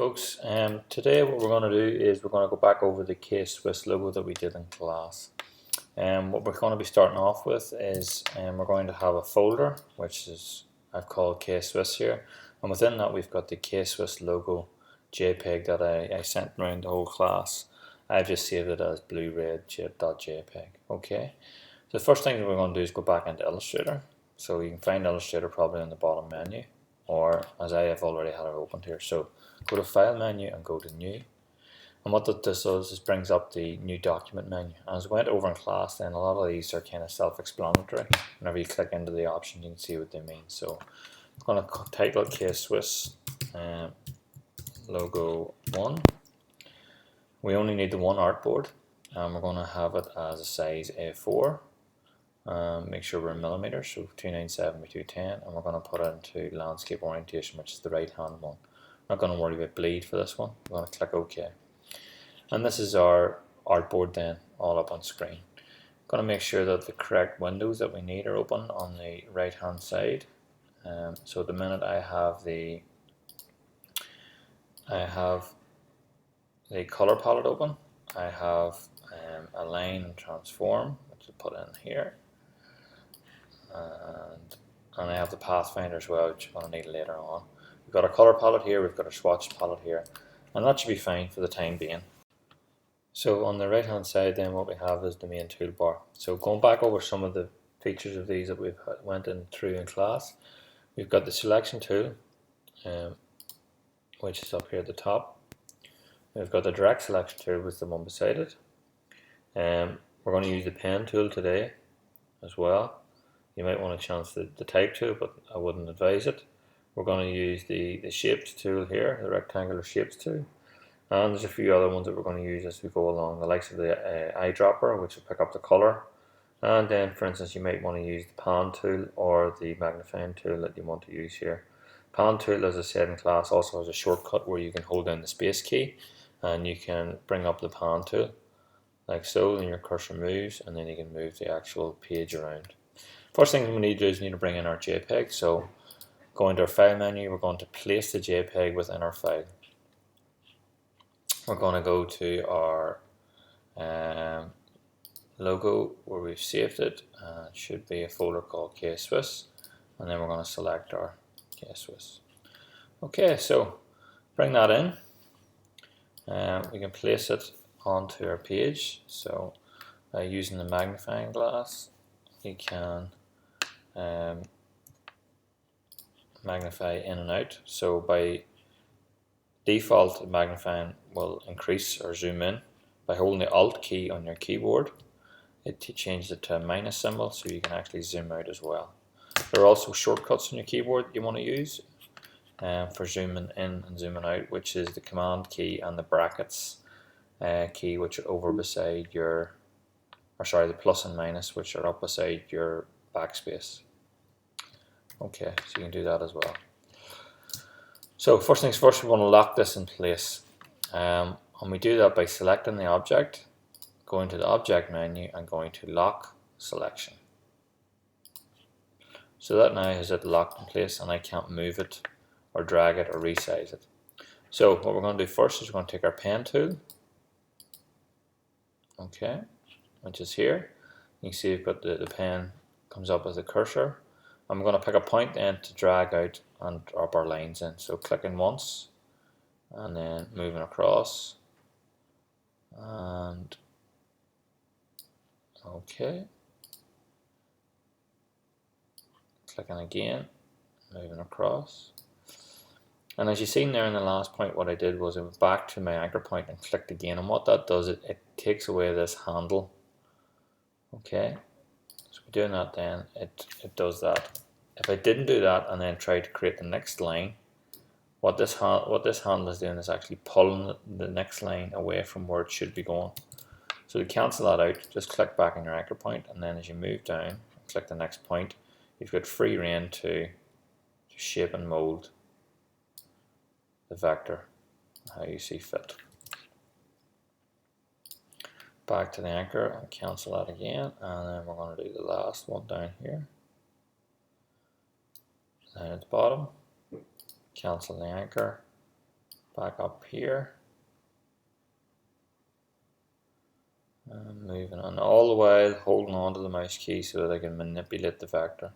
folks, today what we're going to do is we're going to go back over the K-Swiss logo that we did in class. What we're going to be starting off with is we're going to have a folder which is I've called K-Swiss here, and within that we've got the K-Swiss logo JPEG that I sent around the whole class. I've just saved it as blue-red.jpg. Okay, so the first thing that we're going to do is go back into Illustrator. So you can find Illustrator probably in the bottom menu, or as I have already had it opened here. So go to File menu and go to New. And what this does is brings up the New Document menu. And as we went over in class, then a lot of these are kind of self-explanatory. Whenever you click into the option, you can see what they mean. So I'm going to title it K-Swiss Logo 1. We only need the one artboard, and we're going to have it as a size A4. Make sure we're in millimeters, so 297 by 210, and we're going to put it into landscape orientation, which is the right hand one. Not going to worry about bleed for this one. We're going to click OK, and this is our artboard then, all up on screen. Going to make sure that the correct windows that we need are open on the right hand side. So at the minute I have the color palette open. I have align and transform, which I put in here. And I have the Pathfinder as well, which I'm going to need later on. We've got a color palette here, we've got a swatch palette here, and that should be fine for the time being. So on the right hand side then what we have is the main toolbar. So going back over some of the features of these that we've went through in class, we've got the selection tool, which is up here at the top. We've got the direct selection tool with the one beside it. We're going to use the pen tool today as well. You might want to chance the type tool, but I wouldn't advise it. We're going to use the shapes tool here, the rectangular shapes tool. And there's a few other ones that we're going to use as we go along, the likes of the eyedropper, which will pick up the color. And then, for instance, you might want to use the pan tool or the magnifying tool that you want to use here. Pan tool, as I said in class, also has a shortcut where you can hold down the space key and you can bring up the pan tool like so, and your cursor moves, and then you can move the actual page around. First thing we need to do is we need to bring in our JPEG. So going to our file menu, we're going to place the JPEG within our file. We're going to go to our logo where we've saved it. It should be a folder called K-Swiss, and then we're going to select our K-Swiss. Okay, so bring that in. We can place it onto our page. So using the magnifying glass, you can magnify in and out. So by default, magnifying will increase or zoom in. By holding the Alt key on your keyboard, it changes it to a minus symbol, so you can actually zoom out as well. There are also shortcuts on your keyboard you want to use for zooming in and zooming out, which is the Command key and the brackets key, which are over beside your, or sorry, the plus and minus, which are up beside your backspace. Okay, so you can do that as well. So first things first, we want to lock this in place, and we do that by selecting the object, going to the object menu and going to lock selection. So that now has it locked in place and I can't move it or drag it or resize it. So what we're going to do first is we're going to take our pen tool, okay, which is here. You can see we've got the pen comes up as a cursor. I'm going to pick a point then to drag out and drop our lines in. So clicking once and then moving across, and okay, clicking again, moving across. And as you've seen there in the last point, what I did was I went back to my anchor point and clicked again, and what that does, it takes away this handle. Okay, so we're doing that then, it does that. If I didn't do that and then try to create the next line, what this handle is doing is actually pulling the next line away from where it should be going. So to cancel that out, just click back on your anchor point, and then as you move down, click the next point, you've got free rein to shape and mold the vector how you see fit. Back to the anchor and cancel that again, and then we're going to do the last one down here, down at the bottom, cancel the anchor, back up here. And moving on, all the while holding on to the mouse key so that I can manipulate the vector.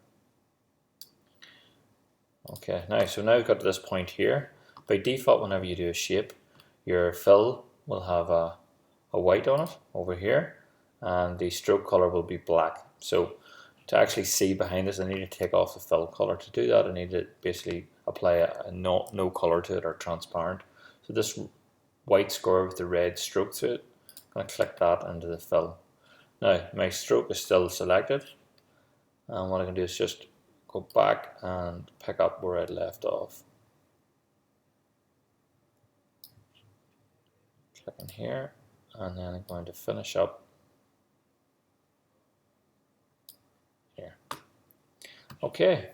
Okay, now we've got to this point here. By default, whenever you do a shape, your fill will have a white on it over here, and the stroke color will be black. So to actually see behind this, I need to take off the fill color. To do that, I need to basically apply a no color to it, or transparent. So this white square with the red stroke to it, I'm going to click that into the fill. Now my stroke is still selected, and what I can do is just go back and pick up where I left off. Click in here, and then I'm going to finish up here. Okay,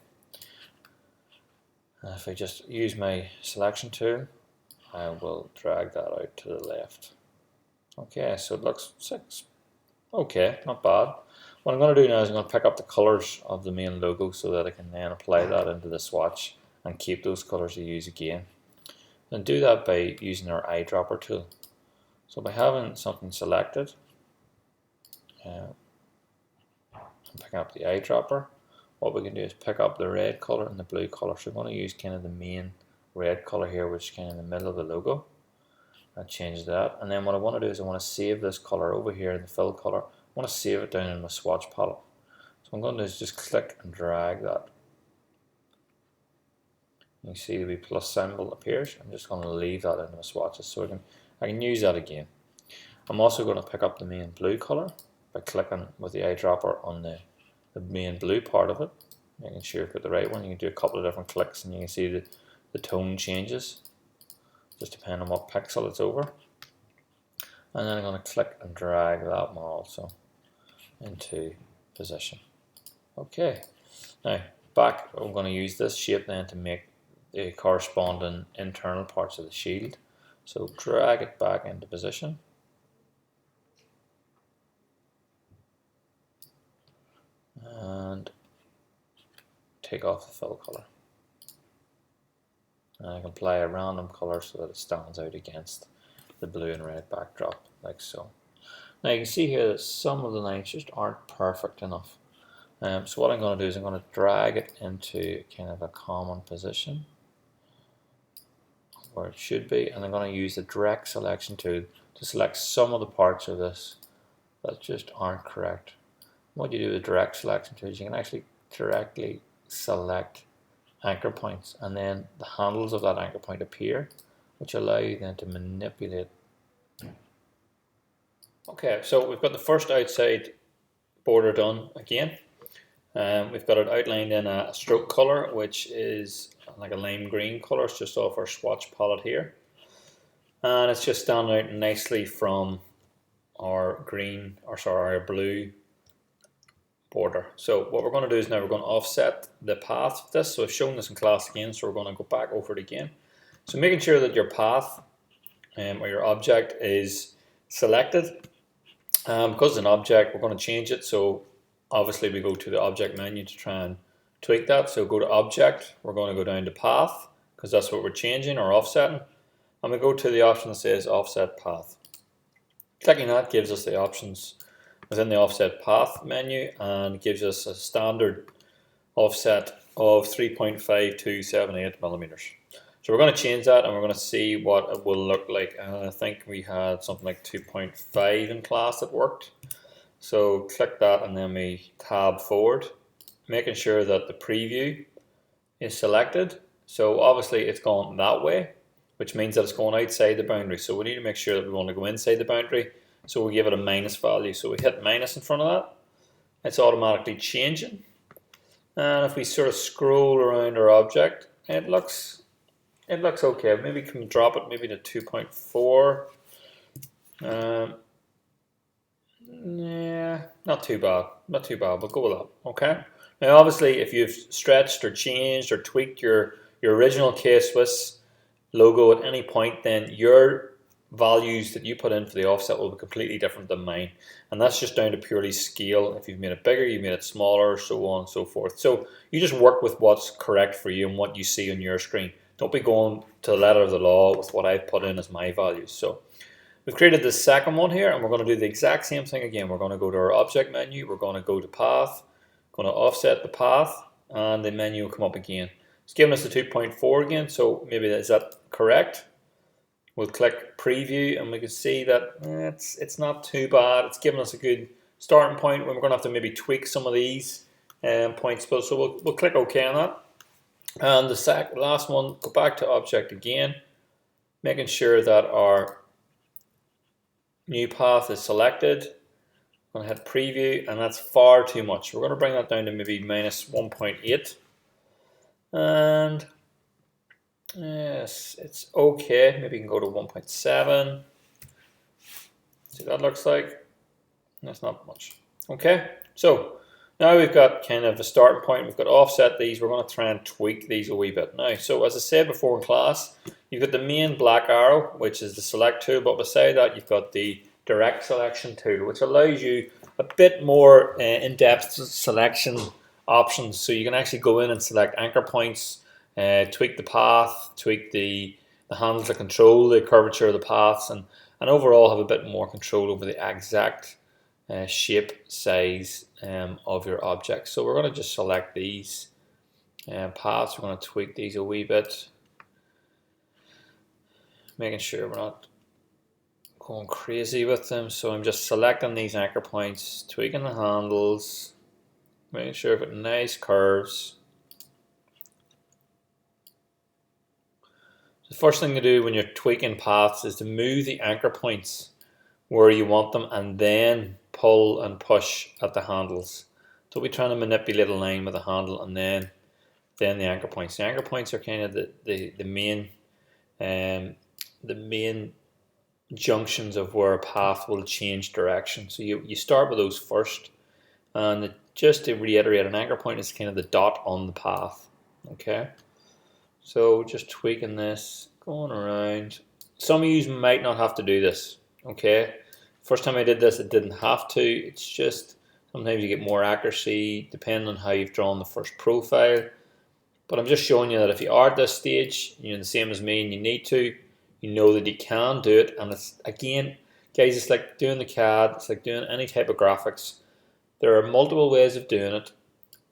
if I just use my selection tool, I will drag that out to the left. Okay, so it looks okay, not bad. What I'm going to do now is I'm going to pick up the colors of the main logo so that I can then apply that into the swatch and keep those colors to use again. And do that by using our eyedropper tool. So by having something selected, I'm picking up the eyedropper. What we can do is pick up the red color and the blue color. So I'm going to use kind of the main red color here, which is kind of in the middle of the logo. I'll change that, and then what I want to do is I want to save this color over here in the fill color. I want to save it down in my swatch palette. So what I'm going to do is just click and drag that. You see the wee plus symbol appears. I'm just going to leave that in my swatches so I can use that again. I'm also going to pick up the main blue color by clicking with the eyedropper on the main blue part of it, making sure you've got the right one. You can do a couple of different clicks and you can see the tone changes, just depending on what pixel it's over. And then I'm going to click and drag that one also into position. Okay, now back, I'm going to use this shape then to make the corresponding internal parts of the shield. So drag it back into position. And take off the fill color. And I can apply a random color so that it stands out against the blue and red backdrop, like so. Now you can see here that some of the lines just aren't perfect enough. So what I'm going to do is I'm going to drag it into kind of a common position where it should be, and I'm going to use the direct selection tool to select some of the parts of this that just aren't correct. What you do with direct selection tool is you can actually directly select anchor points, and then the handles of that anchor point appear, which allow you then to manipulate. Okay, so we've got the first outside border done again. We've got it outlined in a stroke color, which is like a lime green color. It's just off our swatch palette here, and it's just standing out nicely from our green, or sorry, our blue border. So what we're going to do is now we're going to offset the path of this. So I've shown this in class again, so we're going to go back over it again. So making sure that your path or your object is selected. Because it's an object, we're going to change it. So obviously we go to the object menu to try and tweak that. So go to object, we're going to go down to path, because that's what we're changing or offsetting. And we go to the option that says offset path. Clicking that gives us the options within the offset path menu, and gives us a standard offset of 3.5278 millimeters. So we're going to change that, and we're going to see what it will look like. I think we had something like 2.5 in class that worked. So click that, and then we tab forward, making sure that the preview is selected. So obviously it's gone that way, which means that it's going outside the boundary. So we need to make sure that we want to go inside the boundary. So we give it a minus value. So we hit minus in front of that. It's automatically changing. And if we sort of scroll around our object, it looks okay. Maybe we can drop it maybe to 2.4. Yeah, not too bad. Not too bad. We'll go with that. Okay. Now, obviously, if you've stretched or changed or tweaked your original K-Swiss logo at any point, then your values that you put in for the offset will be completely different than mine, and that's just down to purely scale. If you've made it bigger, you've made it smaller, so on and so forth. So you just work with what's correct for you and what you see on your screen. Don't be going to the letter of the law with what I've put in as my values. So we've created the second one here, and we're going to do the exact same thing again. We're going to go to our object menu, we're going to go to path, going to offset the path, and the menu will come up again. It's giving us the 2.4 again, so maybe is that correct? We'll click preview and we can see that it's not too bad. It's giving us a good starting point. We're going to have to maybe tweak some of these points, but so we'll click OK on that. And the last one, go back to object again, making sure that our new path is selected. I'm going to hit preview, and that's far too much. We're going to bring that down to maybe minus 1.8. And yes, it's okay. Maybe you can go to 1.7. See what that looks like. That's not much. Okay, so now we've got kind of a starting point. We've got to offset these. We're going to try and tweak these a wee bit now. So as I said before in class, you've got the main black arrow, which is the select tool, but beside that you've got the direct selection tool, which allows you a bit more in-depth selection options. So you can actually go in and select anchor points, tweak the path, tweak the handles that control the curvature of the paths, and overall have a bit more control over the exact shape, size of your object. So we're going to just select these paths. We're going to tweak these a wee bit, making sure we're not going crazy with them. So I'm just selecting these anchor points, tweaking the handles, making sure I've got nice curves. The first thing to do when you're tweaking paths is to move the anchor points where you want them and then pull and push at the handles. Don't be trying to manipulate a line with a handle and then the anchor points. The anchor points are kind of the main junctions of where a path will change direction. So you start with those first, and just to reiterate, an anchor point is kind of the dot on the path. Okay, so just tweaking this, going around. Some of you might not have to do this. Okay, first time I did this, it didn't have to. It's just sometimes you get more accuracy depending on how you've drawn the first profile. But I'm just showing you that if you are at this stage, you're the same as me and you need to, you know that you can do it. And it's, again, guys, it's like doing the CAD, it's like doing any type of graphics. There are multiple ways of doing it.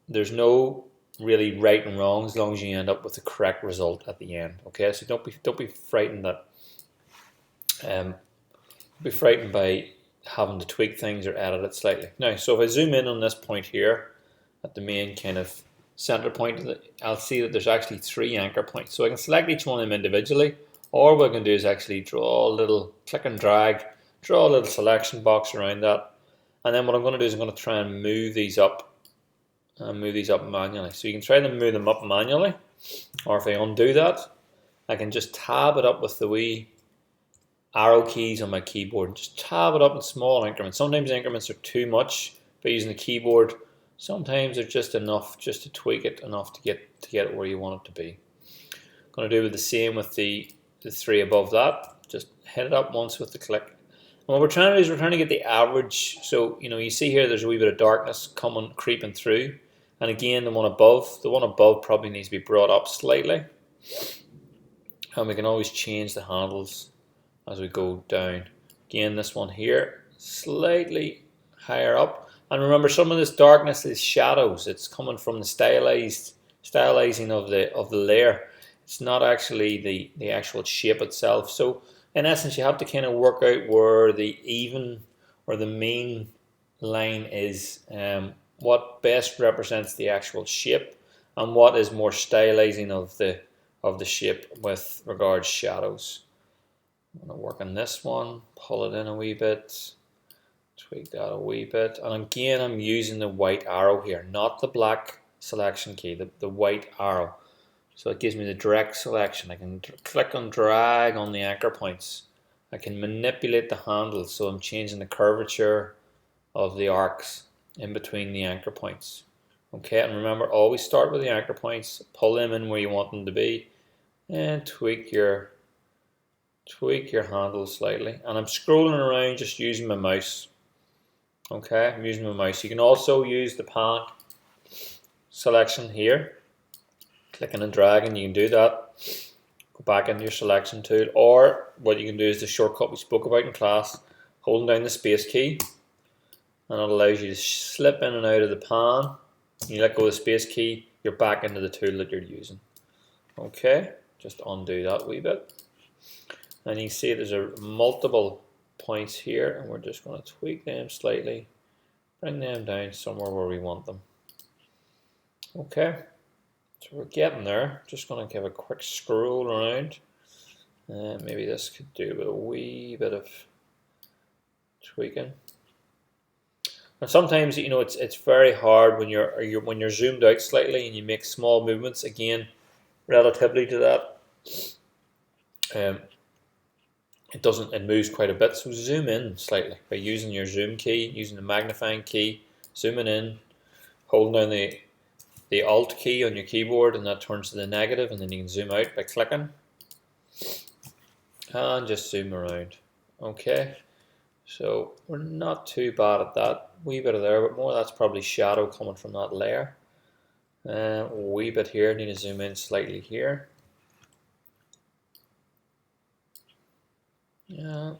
There's no really right and wrong as long as you end up with the correct result at the end. Okay, so don't be frightened that be frightened by having to tweak things or edit it slightly. Now, so if I zoom in on this point here at the main kind of center point, I'll see that there's actually 3 anchor points. So I can select each one of them individually, or what I can do is actually draw a little, click and drag, draw a little selection box around that. And then what I'm going to do is I'm going to try and move these up manually. So you can try to move them up manually, or if I undo that, I can just tab it up with the wee arrow keys on my keyboard. Just tab it up in small increments. Sometimes increments are too much by using the keyboard. Sometimes they're just enough just to tweak it enough to get it where you want it to be. I'm going to do the same with the 3 above that. Just hit it up once with the click. And what we're trying to do is we're trying to get the average. So you see here there's a wee bit of darkness creeping through. And again, the one above probably needs to be brought up slightly. And we can always change the handles as we go down. Again, this one here, slightly higher up. And remember, some of this darkness is shadows. It's coming from the stylizing of the layer. It's not actually the actual shape itself. So in essence, you have to kind of work out where the even or the mean line is, what best represents the actual shape, and what is more stylizing of the shape with regards shadows. I'm going to work on this one, pull it in a wee bit, tweak that a wee bit, and again I'm using the white arrow here, not the black selection key, the white arrow. So it gives me the direct selection. I can click and drag on the anchor points. I can manipulate the handles, so I'm changing the curvature of the arcs in between the anchor points. Okay, and remember, always start with the anchor points, pull them in where you want them to be, and tweak your handle slightly. And I'm scrolling around just using my mouse. Okay, I'm using my mouse. You can also use the pan selection here, clicking and dragging, you can do that. go back into your selection tool, or what you can do is the shortcut we spoke about in class, holding down the space key, and it allows you to slip in and out of the pan. You let go of the space key, you're back into the tool that you're using. Okay, just undo that wee bit. And you can see there's multiple points here, and we're just going to tweak them slightly, bring them down somewhere where we want them. Okay, so we're getting there. Just going to give a quick scroll around. Maybe this could do with a wee bit of tweaking. And sometimes, you know, it's very hard when you're zoomed out slightly and you make small movements. Again, relatively to that, it moves quite a bit. So zoom in slightly by using your zoom key, using the magnifying key, zooming in, holding down the Alt key on your keyboard, and that turns to the negative, and then you can zoom out by clicking, and just zoom around. Okay. So we're not too bad at that. Wee bit of there, but more that's probably shadow coming from that layer. Wee bit here, need to zoom in slightly here. Yeah.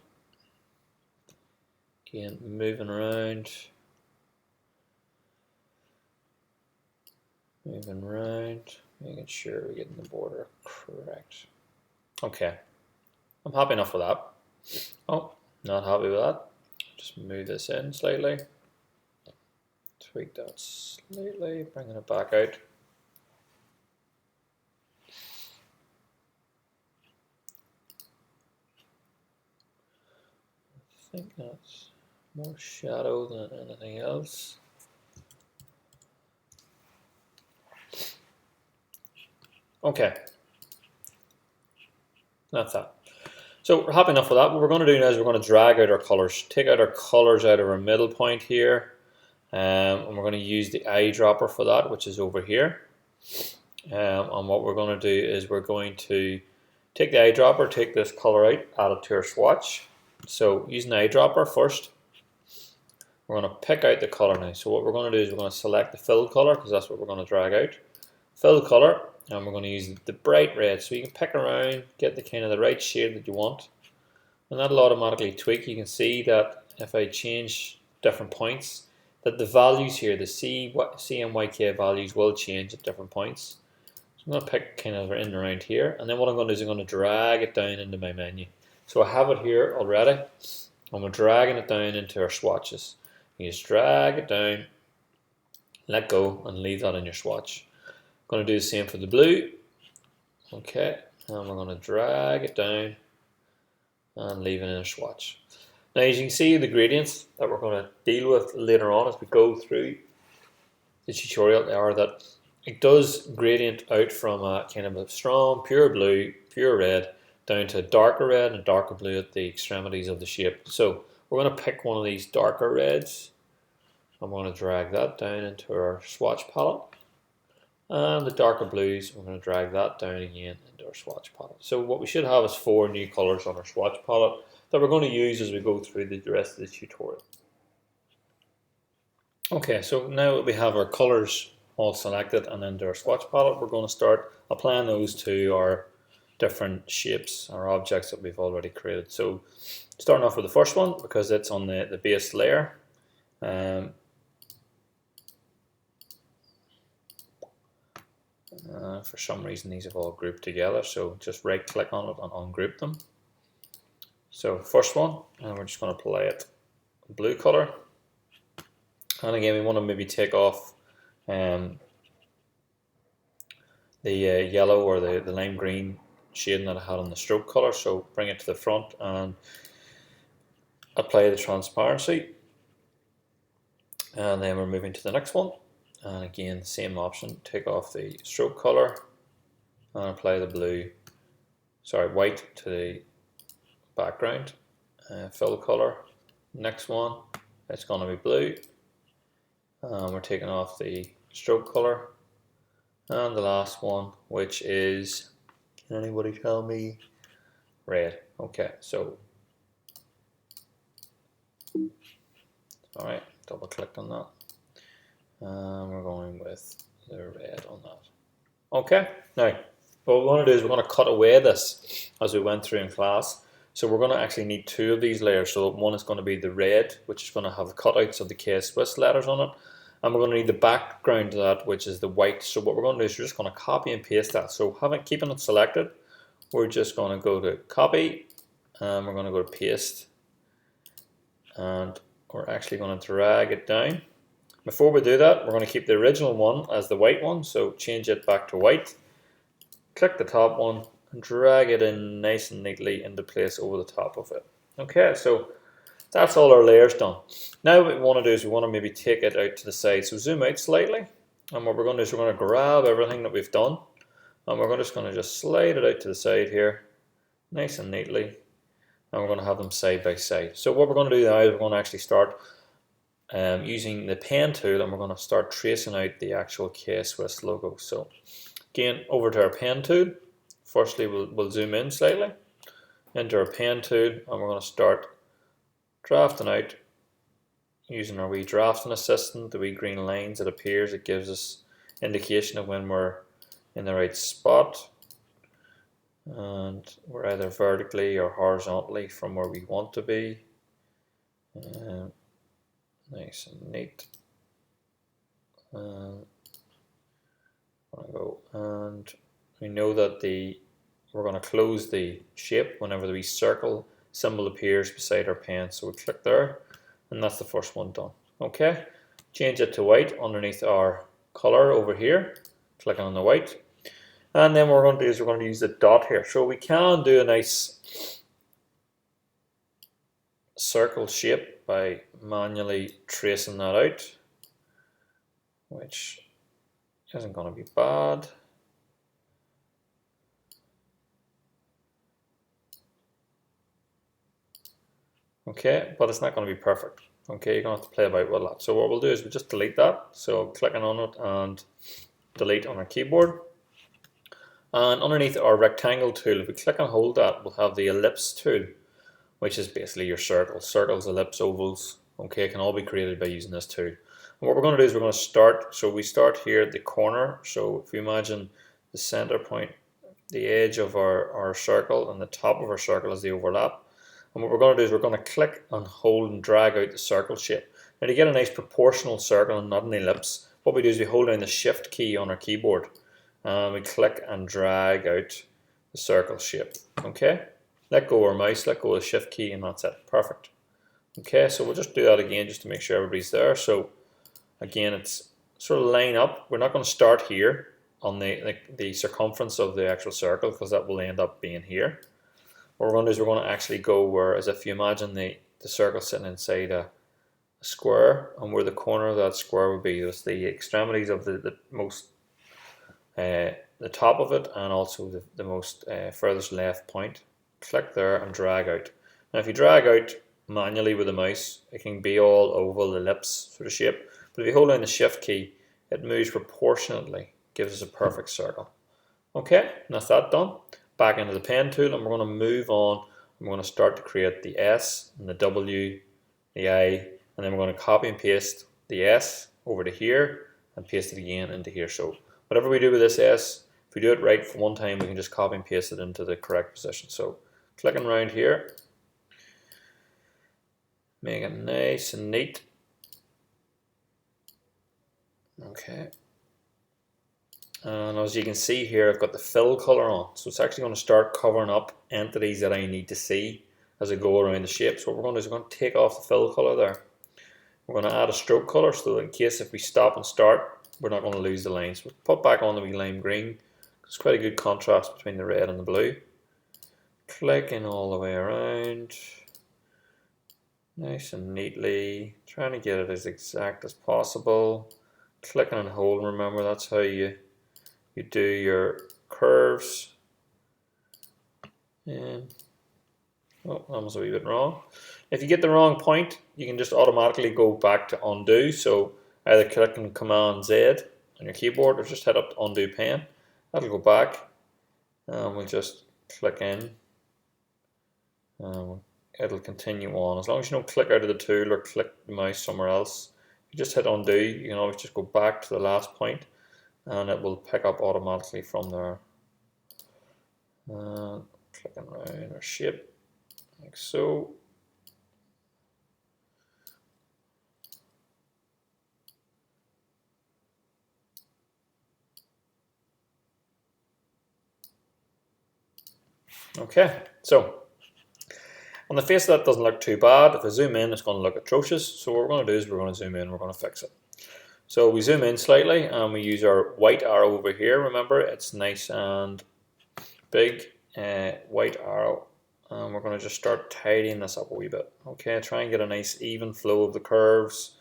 Again, moving around. Moving around, making sure we're getting the border correct. Okay, I'm happy enough with that. Oh, not happy with that. Just move this in slightly. Tweak that slightly, bringing it back out. I think that's more shadow than anything else. Okay, that's that. So we're happy enough with that. What we're going to do now is we're going to drag out our colors, take out our colors out of our middle point here, and we're going to use the eyedropper for that, which is over here. And what we're going to do is we're going to take the eyedropper, take this color out, add it to our swatch. So using the eyedropper first, we're going to pick out the color now. So what we're going to do is we're going to select the fill color, because that's what we're going to drag out. Fill color, and we're going to use the bright red. So you can pick around, get the kind of the right shade that you want, and that'll automatically tweak. You can see that if I change different points, that the values here, the CMYK values will change at different points. So I'm going to pick kind of in and around here, and then what I'm going to do is I'm going to drag it down into my menu. So I have it here already, and we're dragging it down into our swatches. You just drag it down, let go, and leave that in your swatch. I'm going to do the same for the blue. Okay, and we're going to drag it down and leave it in a swatch. Now, as you can see, the gradients that we're going to deal with later on as we go through the tutorial are that it does gradient out from a kind of a strong pure blue, pure red, down to darker red and darker blue at the extremities of the shape. So we're going to pick one of these darker reds. I'm going to drag that down into our swatch palette. And the darker blues, we're going to drag that down again into our swatch palette. So what we should have is 4 new colors on our swatch palette that we're going to use as we go through the rest of the tutorial. Okay, so now that we have our colors all selected and into our swatch palette, we're going to start applying those to our different shapes, our objects that we've already created. So starting off with the first one, because it's on the base layer. For some reason these have all grouped together, so just right click on it and ungroup them. So first one, and we're just going to apply it blue color, and again we want to maybe take off the yellow or the lime green shading that I had on the stroke color, so bring it to the front and apply the transparency, and then we're moving to the next one. And again, same option, take off the stroke color and apply the white to the background. Fill color, next one, it's going to be blue. We're taking off the stroke color. And the last one, which is, can anybody tell me? Red. Okay, so, alright, double click on that. We're going with the red on that. Okay, now what we want to do is we're going to cut away this as we went through in class. So we're going to actually need two of these layers. So one is going to be the red, which is going to have cutouts of the K-Swiss letters on it. And we're going to need the background to that, which is the white. So what we're going to do is we're just going to copy and paste that. So keeping it selected, we're just going to go to copy, and we're going to go to paste. And we're actually going to drag it down. Before we do that, we're going to keep the original one as the white one. So change it back to white. Click the top one and drag it in nice and neatly into place over the top of it. Okay, so that's all our layers done. Now what we want to do is we want to maybe take it out to the side. So zoom out slightly, and what we're going to do is we're going to grab everything that we've done, and we're just going to just slide it out to the side here, nice and neatly, and we're going to have them side by side. So what we're going to do now is we're going to actually start using the pen tool, and we're going to start tracing out the actual K-Swiss logo. So again, over to our pen tool. Firstly, we'll zoom in slightly into our pen tool, and we're going to start drafting out using our wee drafting assistant, the wee green lines that appears. It gives us indication of when we're in the right spot, and we're either vertically or horizontally from where we want to be. Nice and neat. And we know that we're going to close the shape whenever the wee circle symbol appears beside our pen. So we click there, and that's the first one done. Okay, change it to white underneath our color over here, clicking on the white. And then what we're going to do is we're going to use the dot here. So we can do a nice circle shape by manually tracing that out, which isn't going to be bad. Okay, but it's not going to be perfect. Okay, you're going to have to play about with that. So what we'll do is we just delete that. So clicking on it and delete on our keyboard. And underneath our rectangle tool, if we click and hold that, we'll have the ellipse tool, which is basically your circles. Circles, ellipse, ovals, okay, can all be created by using this tool. And what we're going to do is we're going to start, so we start here at the corner. So if you imagine the center point, the edge of our circle, and the top of our circle is the overlap. And what we're going to do is we're going to click and hold and drag out the circle shape. Now to get a nice proportional circle and not an ellipse, what we do is we hold down the shift key on our keyboard, and we click and drag out the circle shape. Okay, let go of our mouse, let go of the shift key, and that's it. Perfect. Okay, so we'll just do that again just to make sure everybody's there. So again, it's sort of line up. We're not going to start here on the circumference of the actual circle, because that will end up being here. What we're going to do is we're going to actually go where, as if you imagine the circle sitting inside a square, and where the corner of that square would be. That's the extremities of the top of it, and also the most furthest left point. Click there and drag out. Now if you drag out manually with the mouse, it can be all oval, ellipse sort of shape, but if you hold down the shift key, it moves proportionately, gives us a perfect circle. Okay, and that's that done. Back into the pen tool, and we're going to move on. We're going to start to create the S and the W, the I, and then we're going to copy and paste the S over to here and paste it again into here. So whatever we do with this S, if we do it right for one time, we can just copy and paste it into the correct position. So clicking around here, make it nice and neat. Okay. And as you can see here, I've got the fill color on. So it's actually going to start covering up entities that I need to see as I go around the shape. So what we're going to do is we're going to take off the fill color there. We're going to add a stroke color, so in case if we stop and start, we're not going to lose the lines. So we'll put back on the wee lime green. There's quite a good contrast between the red and the blue. Clicking all the way around, nice and neatly, trying to get it as exact as possible. Clicking and holding, remember that's how you do your curves. And oh, that was a wee bit wrong. If you get the wrong point, you can just automatically go back to undo. So either clicking Command Z on your keyboard, or just hit up to undo pen. That'll go back, and we'll just click in. It'll continue on. As long as you don't click out of the tool or click the mouse somewhere else, you just hit undo. You can always just go back to the last point, and it will pick up automatically from there. and clicking around our shape like so. Okay, so on the face that doesn't look too bad. If I zoom in, it's going to look atrocious. So what we're going to do is we're going to zoom in, we're going to fix it. So we zoom in slightly and we use our white arrow over here. Remember, it's nice and big, white arrow. And we're going to just start tidying this up a wee bit. Okay, try and get a nice even flow of the curves.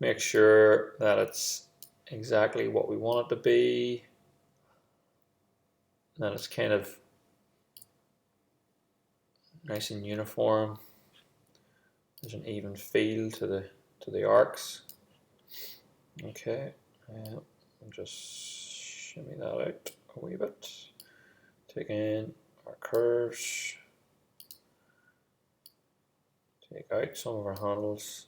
Make sure that it's exactly what we want it to be. That it's kind of nice and uniform. There's an even feel to the arcs. Okay, just shimmy that out a wee bit. Take in our curves. Take out some of our handles.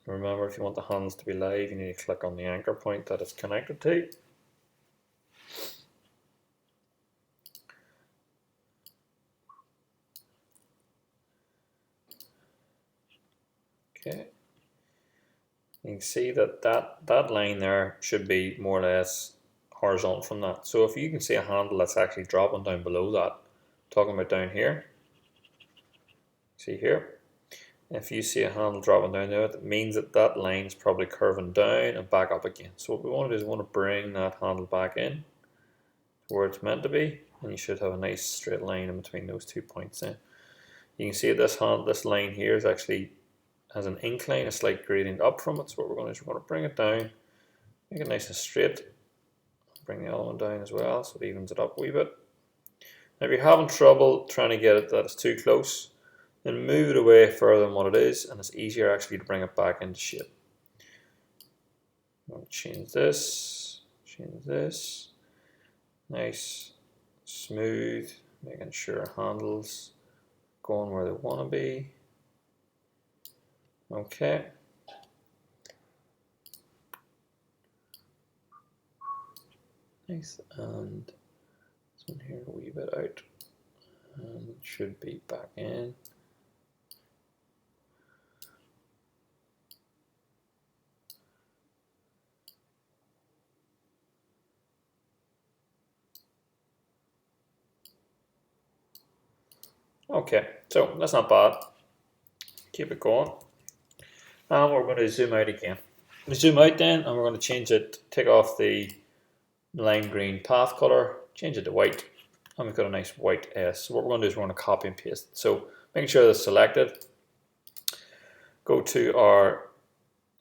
Remember, if you want the handles to be live, you need to click on the anchor point that it's connected to. Okay. You can see that line there should be more or less horizontal from that. So if you can see a handle that's actually dropping down below that, talking about down here, see here, if you see a handle dropping down there, that means that that line is probably curving down and back up again. So what we want to do is we want to bring that handle back in to where it's meant to be, and you should have a nice straight line in between those 2 points then. You can see this line here is actually has an incline, a slight gradient up from it. So what we're going to do is we're going to bring it down, make it nice and straight, bring the other one down as well so it evens it up a wee bit. Now if you're having trouble trying to get it that it's too close, then move it away further than what it is, and it's easier actually to bring it back into shape. I'm going to change this, nice, smooth, making sure handles going where they want to be. Okay. Nice, and this one here a wee bit out, and it should be back in. Okay, so that's not bad. Keep it going. And we're going to zoom out again. We zoom out then, and we're going to change it, take off the lime green path color, change it to white, and we've got a nice white S. So what we're going to do is we're going to copy and paste it. So making sure that's selected, go to our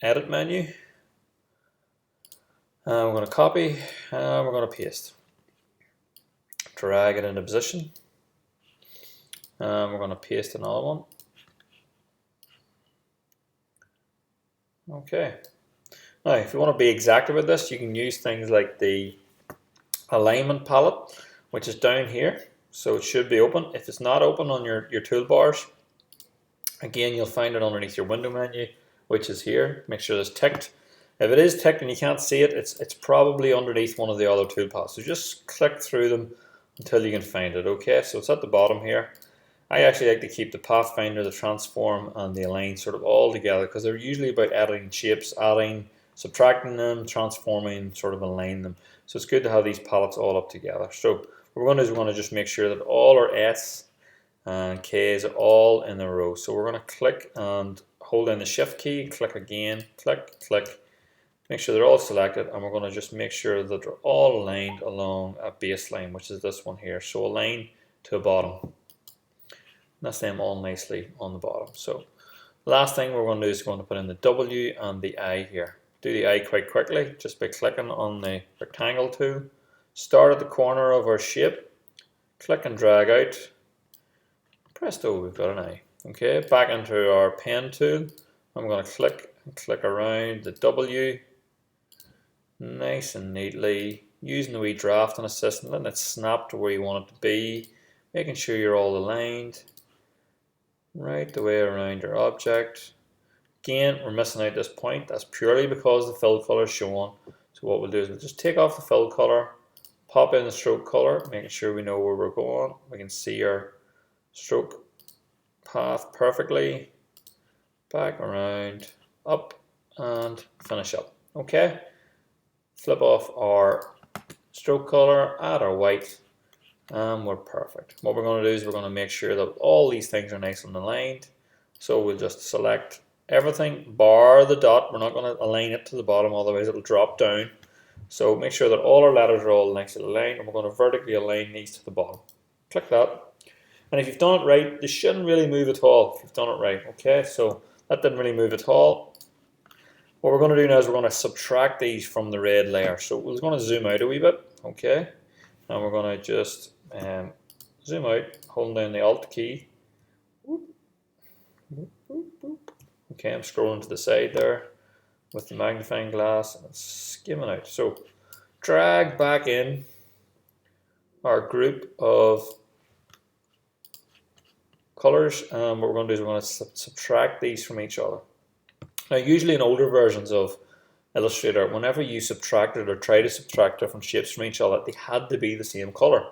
edit menu, and we're going to copy, and we're going to paste. Drag it into position, and we're going to paste another one. Okay. Now, if you want to be exact about this, you can use things like the alignment palette, which is down here. So it should be open. If it's not open on your toolbars, again, you'll find it underneath your window menu, which is here. Make sure it's ticked. If it is ticked and you can't see it, it's probably underneath one of the other toolpaths. So just click through them until you can find it. Okay, so it's at the bottom here. I actually like to keep the pathfinder, the transform, and the align sort of all together because they're usually about editing shapes, adding, subtracting them, transforming, sort of align them. So it's good to have these palettes all up together. So what we're going to do is we're going to just make sure that all our S and K's are all in a row. So we're going to click and hold down the shift key, click again, click, click, make sure they're all selected, and we're going to just make sure that they're all aligned along a baseline, which is this one here. So align to a bottom. That's them all nicely on the bottom. So last thing we're going to do is we're going to put in the W and the I here. Do the I quite quickly just by clicking on the rectangle tool. Start at the corner of our shape, click and drag out. Presto, we've got an I. Okay, back into our pen tool. I'm going to click and click around the W nice and neatly, using the wee drafting assistant, letting it snap to where you want it to be, making sure you're all aligned. right the way around your object. Again, we're missing out this point. That's purely because the fill color is showing. So what we'll do is we'll just take off the fill color, pop in the stroke color, making sure we know where we're going. We can see our stroke path perfectly. Back around, up, and finish up. Okay. Flip off our stroke color, add our white, and we're perfect. What we're going to do is we're going to make sure that all these things are nice and aligned. So we'll just select everything bar the dot. We're not going to align it to the bottom, otherwise it'll drop down. So make sure that all our letters are all nicely aligned, and we're going to vertically align these to the bottom. Click that. And if you've done it right, they shouldn't really move at all if you've done it right. Okay, so that didn't really move at all. What we're going to do now is we're going to subtract these from the red layer. So we're going to zoom out a wee bit. Okay, and we're going to just zoom out, holding down the Alt key. Okay, I'm scrolling to the side there with the magnifying glass and it's skimming out. So drag back in our group of colors, and what we're going to do is we're going to subtract these from each other. Now, usually in older versions of Illustrator, whenever you subtracted or try to subtract different shapes from each other, they had to be the same color.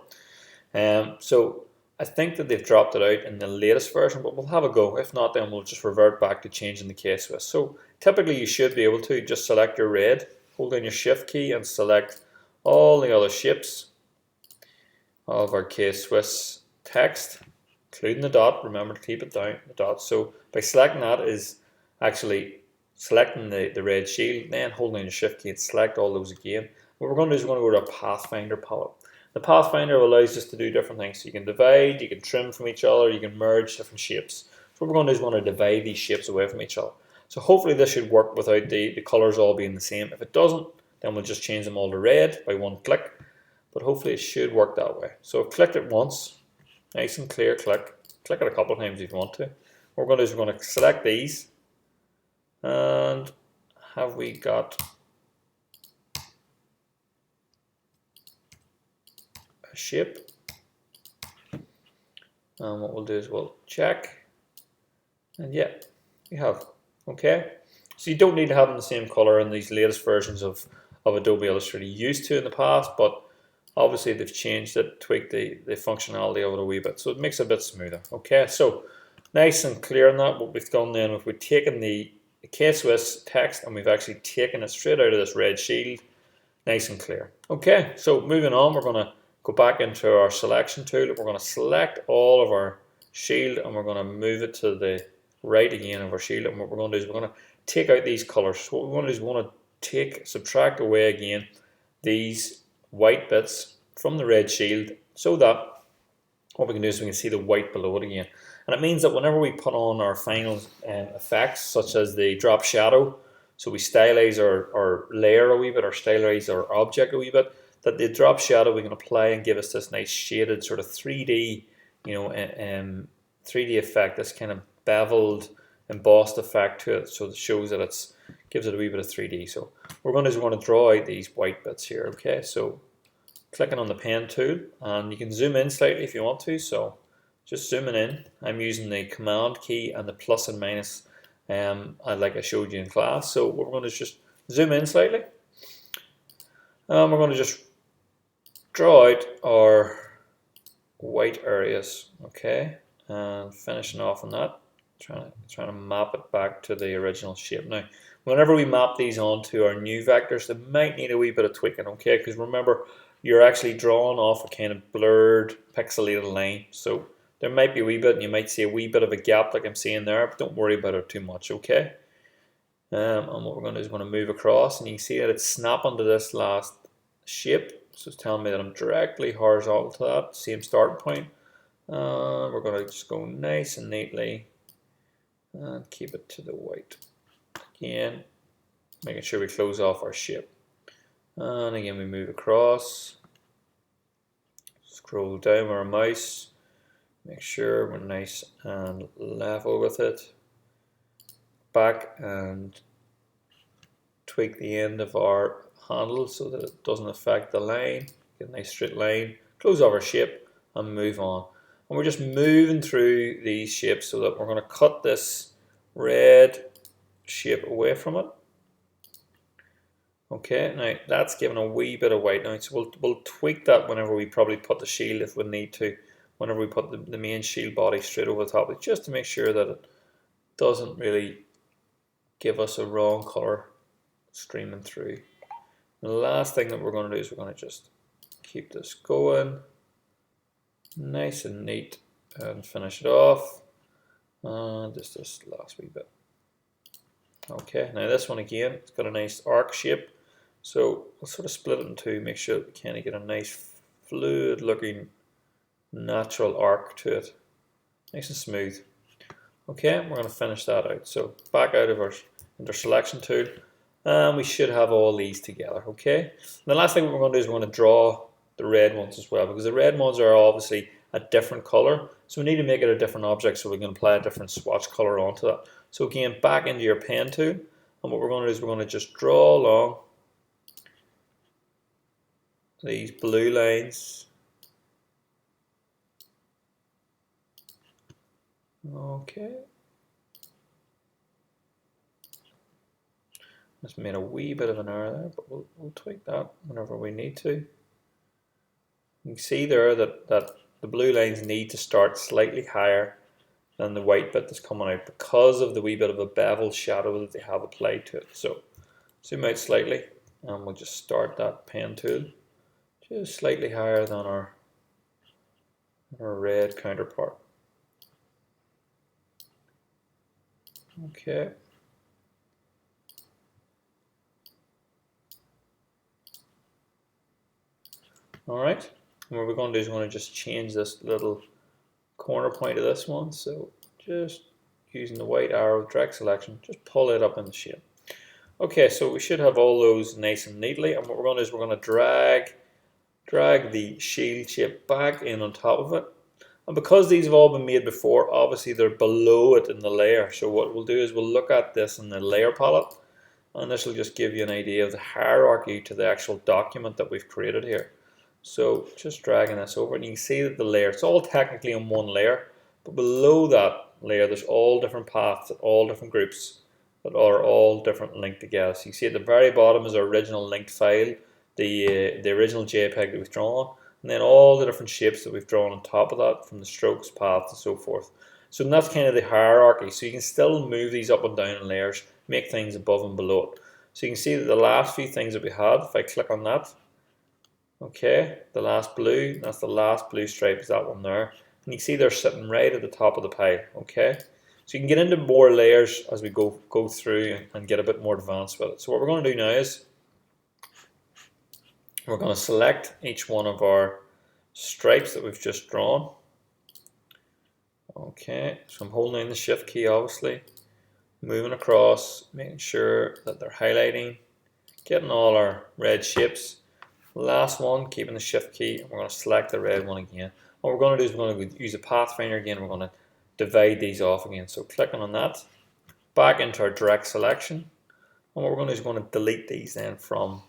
So I think that they've dropped it out in the latest version, but we'll have a go. If not, then we'll just revert back to changing the K-Swiss. So typically you should be able to just select your red, hold down your Shift key and select all the other shapes of our K-Swiss text, including the dot. Remember to keep it down, the dot. So by selecting that is actually selecting the red shield, then holding down your Shift key and select all those again. What we're going to do is we're going to go to a Pathfinder palette. The Pathfinder allows us to do different things. So you can divide, you can trim from each other, you can merge different shapes. So what we're going to do is we're going to divide these shapes away from each other. So hopefully this should work without the colors all being the same. If it doesn't, then we'll just change them all to red by one click. But hopefully it should work that way. So I've clicked it once, nice and clear click. Click it a couple of times if you want to. What we're going to do is we're going to select these. And have we got a shape? And what we'll do is we'll check. And yeah, we have. Okay. So you don't need to have them the same color in these latest versions of Adobe Illustrator. You used to in the past, but obviously they've changed it, tweaked the functionality of it a wee bit. So it makes it a bit smoother. Okay, so nice and clear on that. What we've done then, if we've taken the K-Swiss text and we've actually taken it straight out of this red shield, nice and clear. Okay, so moving on, we're going to go back into our selection tool. We're going to select all of our shield and we're going to move it to the right again of our shield. And what we're going to do is we're going to take out these colors. So what we want to do is we want to subtract away again these white bits from the red shield so that what we can do is we can see the white below it again. And it means that whenever we put on our final effects, such as the drop shadow, so we stylize our layer a wee bit, or stylize our object a wee bit, that the drop shadow we can apply and give us this nice shaded sort of 3D, 3D effect, this kind of beveled, embossed effect to it, so it shows that it's gives it a wee bit of 3D. So what we're going to do is we're going to draw out these white bits here. Okay, so clicking on the pen tool, and you can zoom in slightly if you want to. So just zooming in, I'm using the command key and the plus and minus like I showed you in class. So what we're going to just zoom in slightly. We're going to just draw out our white areas, okay, and finishing off on that, trying to map it back to the original shape. Now, whenever we map these onto our new vectors, they might need a wee bit of tweaking, okay, because remember, you're actually drawing off a kind of blurred, pixelated line, so there might be a wee bit, and you might see a wee bit of a gap like I'm seeing there, but don't worry about it too much, okay? And what we're going to do is we're going to move across, and you can see that it's snapping to this last shape. So it's telling me that I'm directly horizontal to that, same starting point. We're going to just go nice and neatly and keep it to the white. Again, making sure we close off our shape. And again, we move across, scroll down with our mouse, make sure we're nice and level with it. Back and tweak the end of our handle so that it doesn't affect the line. Get a nice straight line, close off our shape and move on. And we're just moving through these shapes so that we're going to cut this red shape away from it. Okay, now that's giving a wee bit of white now, so we'll tweak that whenever we probably put the shield if we need to, whenever we put the main shield body straight over the top of it, just to make sure that it doesn't really give us a wrong colour streaming through. And the last thing that we're going to do is we're going to just keep this going nice and neat and finish it off. And just this last wee bit. Okay, now this one again, it's got a nice arc shape. So we'll sort of split it in two, make sure that we kind of get a nice fluid looking natural arc to it. Nice and smooth. Okay, we're going to finish that out. So back out of our selection tool, and we should have all these together. Okay, and the last thing we're going to do is we're going to draw the red ones as well, because the red ones are obviously a different color, so we need to make it a different object so we can apply a different swatch color onto that. So again, back into your pen tool, and what we're going to do is we're going to just draw along these blue lines. Okay. Just made a wee bit of an error there, but we'll tweak that whenever we need to. You can see there that the blue lines need to start slightly higher than the white bit that's coming out because of the wee bit of a bevel shadow that they have applied to it. So zoom out slightly and we'll just start that pen tool just slightly higher than our red counterpart. Okay. Alright, and what we're going to do is we're going to just change this little corner point of this one. So just using the white arrow drag selection, just pull it up in the shape. Okay, so we should have all those nice and neatly, and what we're going to do is we're going to drag the shield shape back in on top of it. And because these have all been made before, obviously they're below it in the layer. So what we'll do is we'll look at this in the layer palette, and this will just give you an idea of the hierarchy to the actual document that we've created here. So just dragging this over, and you can see that the layer, it's all technically on one layer, but below that layer there's all different paths, all different groups that are all different linked together. So you see at the very bottom is our original linked file, the original JPEG that we've drawn, and then all the different shapes that we've drawn on top of that, from the strokes, paths, and so forth. So that's kind of the hierarchy. So you can still move these up and down in layers, make things above and below it. So you can see that the last few things that we had, if I click on that, okay, the last blue, that's the last blue stripe, is that one there. And you see they're sitting right at the top of the pile, okay? So you can get into more layers as we go through and get a bit more advanced with it. So what we're going to do now is we're going to select each one of our stripes that we've just drawn. Okay, so I'm holding in the shift key obviously, moving across, making sure that they're highlighting, getting all our red shapes. Last one, keeping the shift key, and we're going to select the red one again. What we're going to do is we're going to use a pathfinder again, we're going to divide these off again. So clicking on that, back into our direct selection, and what we're going to do is we're going to delete these then from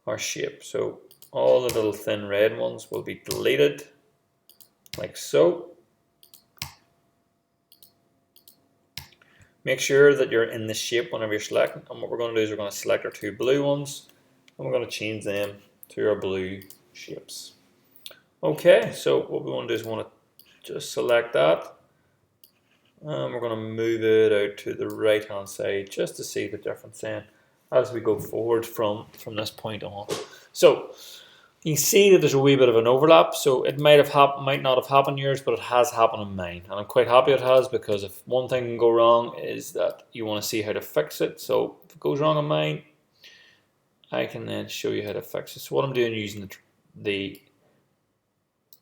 our shape. So all the little thin red ones will be deleted, like so. Make sure that you're in the shape whenever you're selecting, and what we're going to do is we're going to select our two blue ones, and we're going to change them to our blue shapes. Okay, so what we want to do is we want to just select that, and we're going to move it out to the right hand side just to see the difference then as we go forward from this point on. So you can see that there's a wee bit of an overlap, so it might not have happened in yours, but it has happened in mine, and I'm quite happy it has, because if one thing can go wrong is that you want to see how to fix it. So if it goes wrong on mine, I can then show you how to fix it. So what I'm doing, using the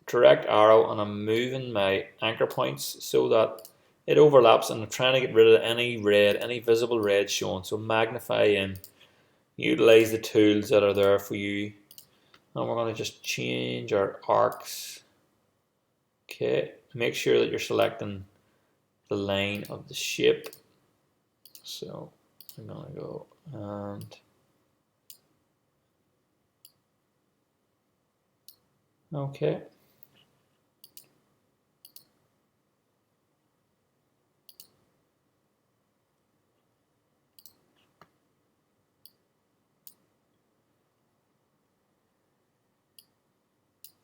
direct arrow, and I'm moving my anchor points so that it overlaps, and I'm trying to get rid of any visible red showing. So magnify in, utilize the tools that are there for you, and we're going to just change our arcs. Okay, make sure that you're selecting the line of the shape. So I'm going to go and okay.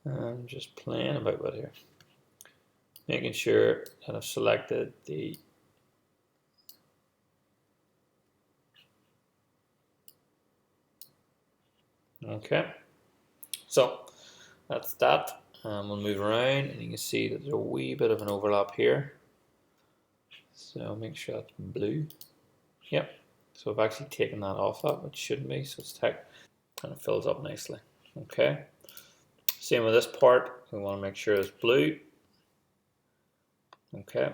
I'm just playing about with here, making sure that I've selected the okay. So that's that. We'll move around, and you can see that there's a wee bit of an overlap here. So make sure that's blue. Yep. So I've actually taken that off that, which shouldn't be. So it's tick, and it fills up nicely. Okay. Same with this part. We want to make sure it's blue. Okay.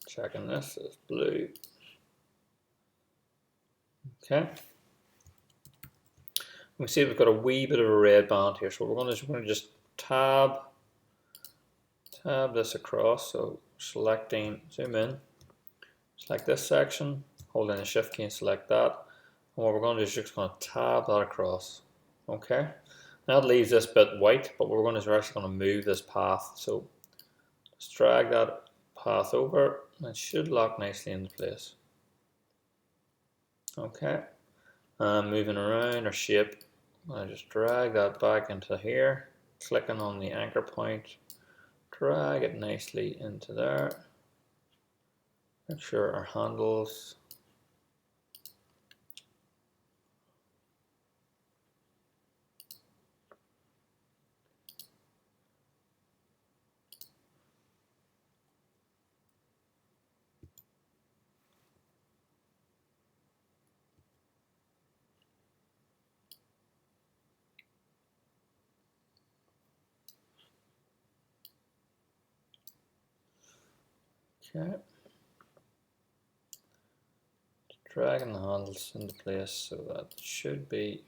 Checking this is blue. Okay. We see we've got a wee bit of a red band here, so what we're going to just tab this across. So selecting, zoom in, select this section, holding the shift key and select that. And what we're going to do is just going to tab that across. Okay. Now that leaves this bit white, but what we're going to do is we're actually going to move this path. So just drag that path over, and it should lock nicely into place. Okay. And moving around our shape, I just drag that back into here, clicking on the anchor point, drag it nicely into there. Make sure our handles okay. Dragging the handles into place, so that should be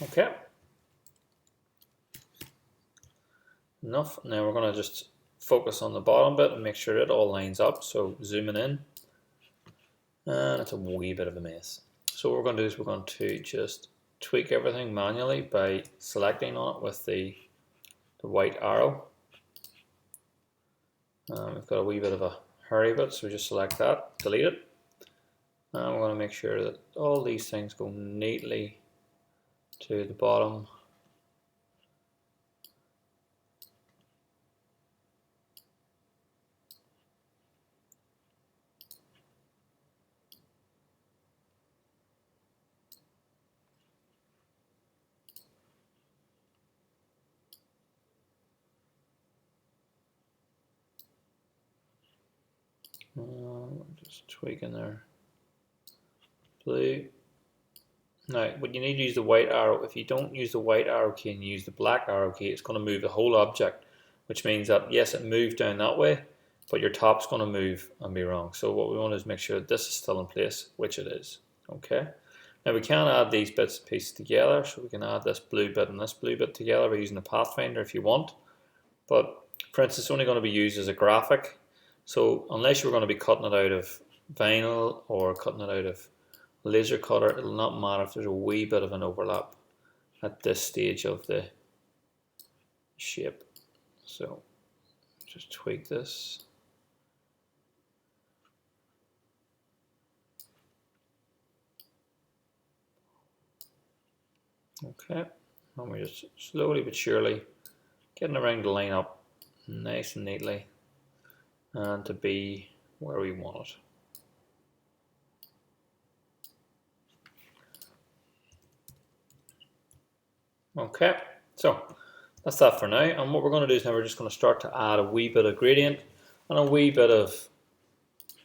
okay. Enough. Now we're going to just focus on the bottom bit and make sure it all lines up. So zooming in, and it's a wee bit of a mess. So what we're going to do is we're going to just tweak everything manually by selecting on it with the white arrow. We've got a wee bit of a hurry bit, so we just select that, delete it. And we're going to make sure that all these things go neatly to the bottom. Just tweaking there. Blue. Now, what you need to use the white arrow. If you don't use the white arrow key and you use the black arrow key, it's going to move the whole object, which means that yes, it moved down that way, but your top's going to move and be wrong. So what we want is make sure that this is still in place, which it is. Okay. Now we can add these bits and pieces together, so we can add this blue bit and this blue bit together by using the Pathfinder if you want. But for instance, it's only going to be used as a graphic. So unless you're going to be cutting it out of vinyl or cutting it out of laser cutter, it'll not matter if there's a wee bit of an overlap at this stage of the shape. So just tweak this. Okay, and we're just slowly but surely getting around to line up nice and neatly and to be where we want it. Okay, so that's that for now, and what we're going to do is now we're just going to start to add a wee bit of gradient and a wee bit of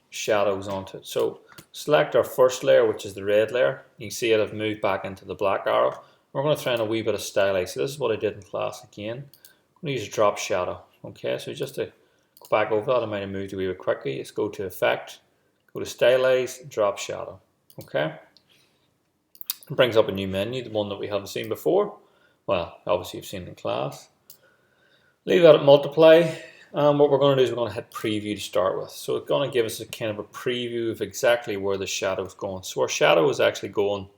shadows onto it. So select our first layer, which is the red layer. You can see it, I've moved back into the black arrow. We're going to throw in a wee bit of stylize. So this is what I did in class again. I'm going to use a drop shadow. Okay, so just to go back over that, I might have moved a wee bit quickly. Let's go to Effect, go to Stylize, Drop Shadow. Okay, it brings up a new menu, the one that we haven't seen before. Well, obviously you've seen it in class. Leave that at Multiply. What we're going to do is we're going to hit Preview to start with. So it's going to give us a kind of a preview of exactly where the shadow is going. So our shadow is actually going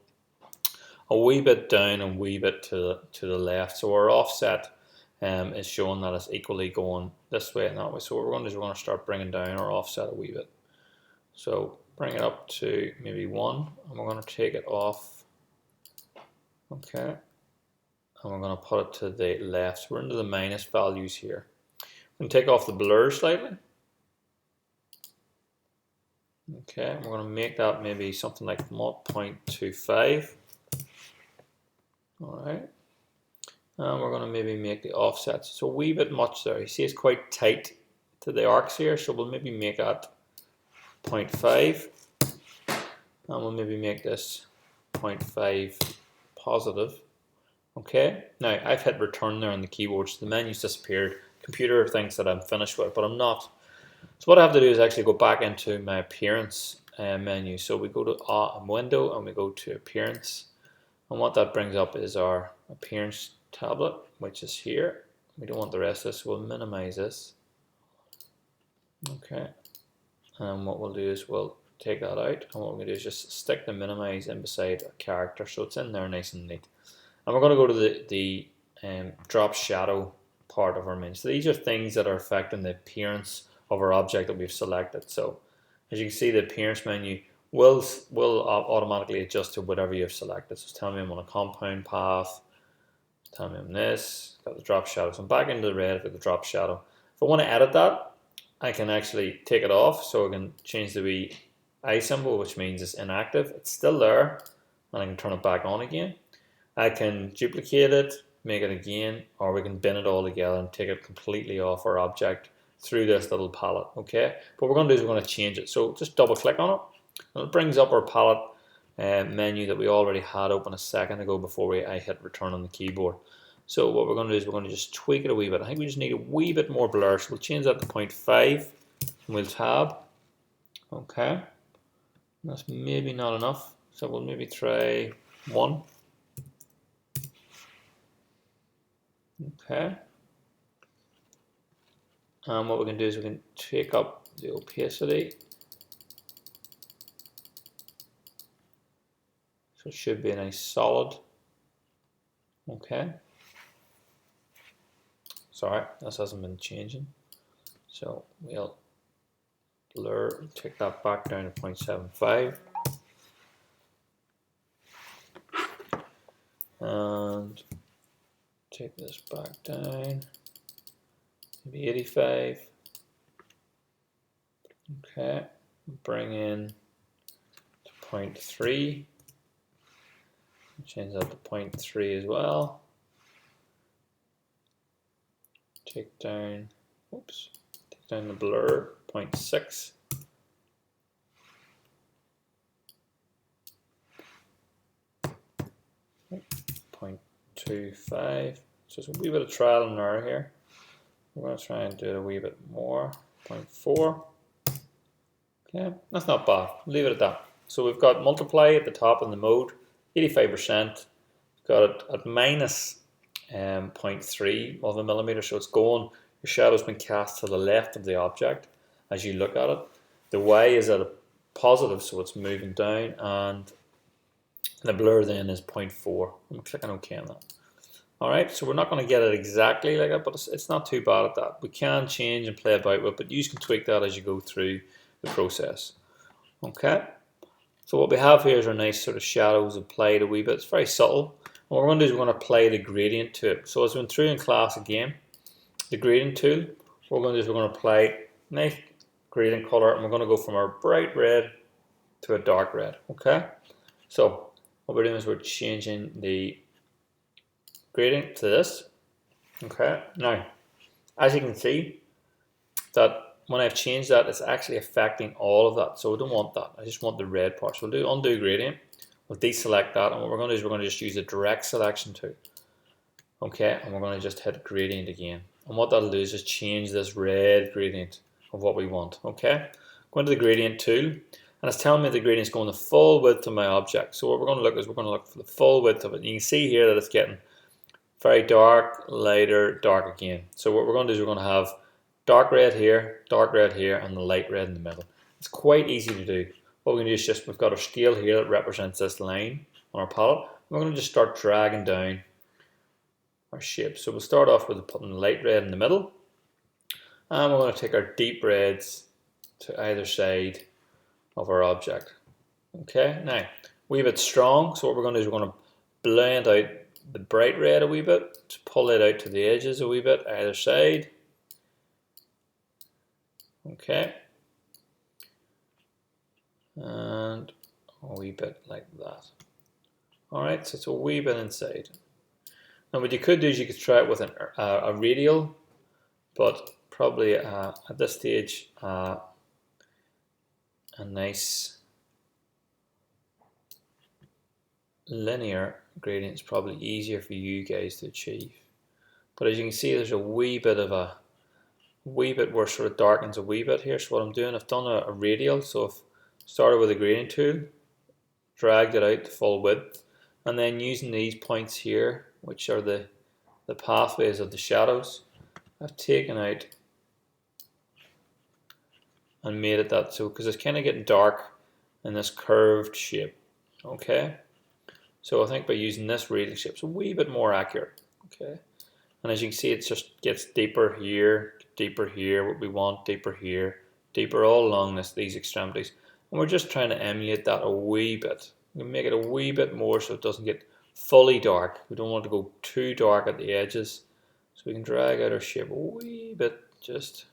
a wee bit down and a wee bit to the left. So our offset is showing that it's equally going this way and that way. So what we're going to do is we're going to start bringing down our offset a wee bit. So bring it up to maybe 1, and we're going to take it off. Okay, and we're going to put it to the left. So we're into the minus values here. We can take off the blur slightly. Okay, we're going to make that maybe something like 0.25. Alright, and we're going to maybe make the offsets. So a wee bit much there. You see it's quite tight to the arcs here, so we'll maybe make that 0.5. And we'll maybe make this 0.5 positive. Okay, now I've hit return there on the keyboard, so the menu's disappeared. Computer thinks that I'm finished with it, but I'm not. So what I have to do is actually go back into my appearance menu. So we go to window and we go to appearance, and what that brings up is our appearance tablet, which is here. We don't want the rest of this, so we'll minimize this. Okay, and what we'll do is we'll take that out, and what we're going to do is just stick the minimize in beside a character so it's in there nice and neat. And we're going to go to the drop shadow part of our menu. So these are things that are affecting the appearance of our object that we've selected. So as you can see, the appearance menu will automatically adjust to whatever you've selected. So it's telling me I'm on a compound path, telling me I'm this, got the drop shadow. So I'm back into the red with the drop shadow. If I want to edit that, I can actually take it off, so I can change the wee eye symbol, which means it's inactive. It's still there, and I can turn it back on again. I can duplicate it, make it again, or we can bin it all together and take it completely off our object through this little palette. Okay, what we're going to do is we're going to change it. So just double click on it, and it brings up our palette menu that we already had open a second ago before I hit return on the keyboard. So what we're going to do is we're going to just tweak it a wee bit. I think we just need a wee bit more blur, so we'll change that to 0.5 and we'll tab. Okay, that's maybe not enough, so we'll maybe try 1. Okay, and what we can do is we can take up the opacity, so it should be a nice solid. Okay, sorry, this hasn't been changing, so we'll blur, take that back down to 0.75, and take this back down, maybe 85. Okay, bring in to 0.3, change that to 0.3 as well. Take down, oops, take down the blur, 0.6. Okay, 0.25. So it's a wee bit of trial and error here. We're going to try and do it a wee bit more. 0.4. Okay, that's not bad. Leave it at that. So we've got multiply at the top in the mode, 85%. We've got it at minus 0.3 of a millimeter. So it's going, your shadow's been cast to the left of the object as you look at it. The Y is at a positive, so it's moving down, and the blur then is 0.4. I'm clicking OK on that. Alright, so we're not going to get it exactly like that, but it's not too bad at that. We can change and play about with it, but you can tweak that as you go through the process. Okay, so what we have here is our nice sort of shadows applied a wee bit. It's very subtle. What we're going to do is we're going to apply the gradient to it. So as we went through in class again, the gradient tool, what we're going to do is we're going to apply nice gradient color, and we're going to go from our bright red to a dark red. Okay, so what we're doing is we're changing the gradient to this. Okay, now as you can see that when I've changed that, it's actually affecting all of that, so I don't want that. I just want the red part. So we'll do undo gradient, we'll deselect that, and what we're going to do is we're going to just use the direct selection tool. Okay, and we're going to just hit gradient again, and what that'll do is just change this red gradient of what we want. Okay, go into the gradient tool, and it's telling me the gradient is going the full width of my object. So what we're going to look is we're going to look for the full width of it. And you can see here that it's getting very dark, lighter, dark again. So what we're going to do is we're going to have dark red here, and the light red in the middle. It's quite easy to do. What we're going to do is just, we've got our scale here that represents this line on our palette. We're going to just start dragging down our shape. So we'll start off with putting the light red in the middle, and we're going to take our deep reds to either side of our object. Okay, now a wee bit strong, so what we're going to do is we're going to blend out the bright red a wee bit to pull it out to the edges a wee bit either side. Okay, and a wee bit like that. Alright, so it's a wee bit inside. Now what you could do is you could try it with a radial, but probably at this stage a nice linear gradient is probably easier for you guys to achieve. But as you can see, there's a wee bit where it sort of darkens a wee bit here. So what I'm doing, I've done a radial, so I've started with a gradient tool, dragged it out to full width, and then using these points here, which are the pathways of the shadows, I've taken out and made it that, so because it's kind of getting dark in this curved shape. Okay, so I think by using this radial shape, it's a wee bit more accurate. Okay, and as you can see, it just gets deeper here, what we want, deeper here, deeper all along these extremities, and we're just trying to emulate that a wee bit. We can make it a wee bit more so it doesn't get fully dark. We don't want to go too dark at the edges, so we can drag out our shape a wee bit. Just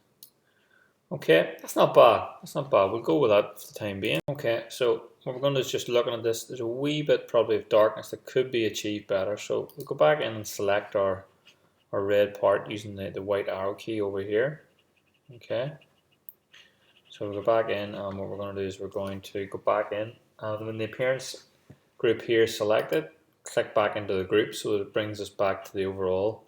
okay, that's not bad. That's not bad. We'll go with that for the time being. Okay, so what we're going to do is just looking at this. There's a wee bit probably of darkness that could be achieved better. So we'll go back in and select our red part using the white arrow key over here. Okay, so we'll go back in, and what we're going to do is we're going to go back in, and when the appearance group here is selected, click back into the group so that it brings us back to the overall.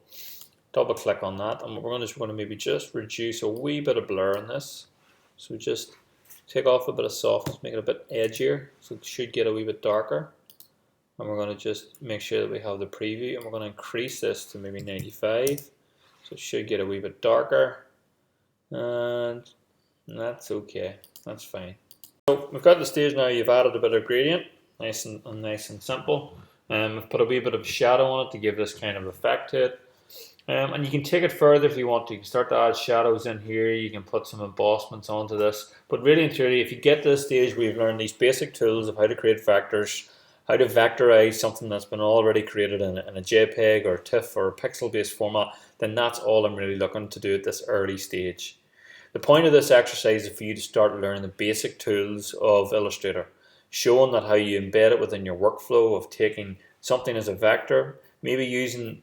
Double click on that, and what we're going to do is we're going to maybe just reduce a wee bit of blur in this. So just take off a bit of softness, make it a bit edgier, so it should get a wee bit darker. And we're going to just make sure that we have the preview, and we're going to increase this to maybe 95, so it should get a wee bit darker, and that's okay, that's fine. So we've got the stage now. You've added a bit of gradient, nice and simple. We've put a wee bit of shadow on it to give this kind of effect to it. And you can take it further if you want to. You can start to add shadows in here. You can put some embossments onto this. But really and truly, if you get to this stage where you've learned these basic tools of how to create vectors, how to vectorize something that's been already created in a JPEG or TIFF or pixel-based format, then that's all I'm really looking to do at this early stage. The point of this exercise is for you to start learning the basic tools of Illustrator, showing that how you embed it within your workflow of taking something as a vector, maybe using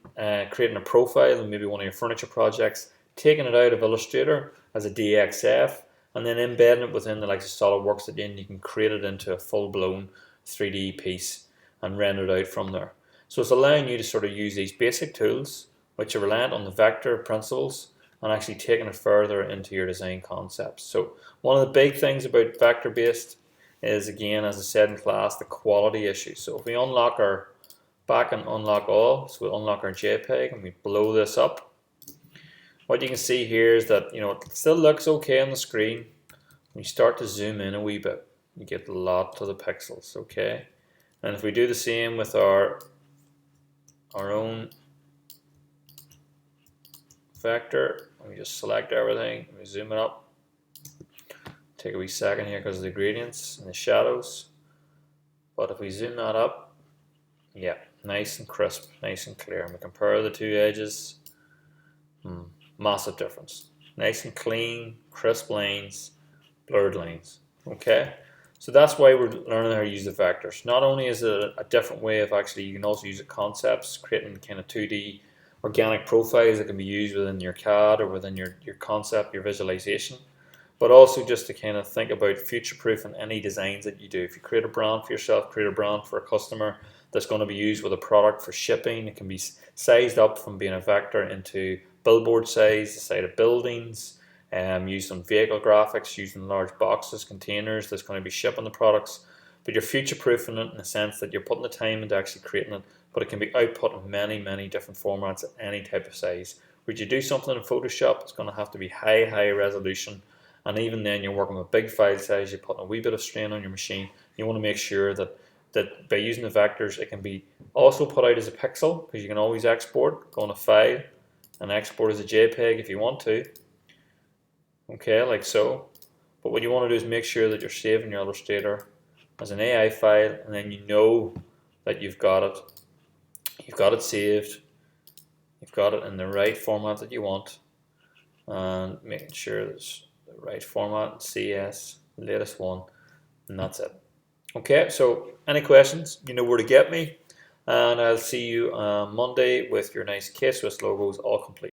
creating a profile in maybe one of your furniture projects, taking it out of Illustrator as a DXF, and then embedding it within the likes of SolidWorks, that then you can create it into a full-blown 3D piece and render it out from there. So it's allowing you to sort of use these basic tools, which are reliant on the vector principles, and actually taking it further into your design concepts. So one of the big things about vector-based is, again, as I said in class, the quality issue. So if we unlock our back and unlock all, so we'll unlock our JPEG and we blow this up, what you can see here is that, it still looks okay on the screen. When you start to zoom in a wee bit, you get a lot of the pixels, okay? And if we do the same with our own vector, and we just select everything, and we zoom it up, take a wee second here because of the gradients and the shadows, but if we zoom that up, yeah, nice and crisp, nice and clear, and we compare the two edges, massive difference. Nice and clean, crisp lines, blurred lines. Okay, so that's why we're learning how to use the vectors. Not only is it a different way of actually, you can also use the concepts, creating kind of 2D organic profiles that can be used within your CAD or within your concept, your visualization, but also just to kind of think about future-proofing any designs that you do. If you create a brand for yourself, create a brand for a customer that's going to be used with a product for shipping, it can be sized up from being a vector into billboard size, the side of buildings, used on vehicle graphics, used in large boxes, containers that's going to be shipping the products. But you're future-proofing it in the sense that you're putting the time into actually creating it, but it can be output in many different formats at any type of size. Would you do something in Photoshop, it's going to have to be high resolution, and even then you're working with big file size, you're putting a wee bit of strain on your machine. You want to make sure that that by using the vectors, it can be also put out as a pixel, because you can always export, go on a file, and export as a JPEG if you want to. Okay, like so. But what you want to do is make sure that you're saving your Illustrator as an AI file, and then you know that you've got it saved, you've got it in the right format that you want, and making sure it's the right format, CS, the latest one, and that's it. Okay, so any questions, you know where to get me, and I'll see you on Monday with your nice K-Swiss logos all complete.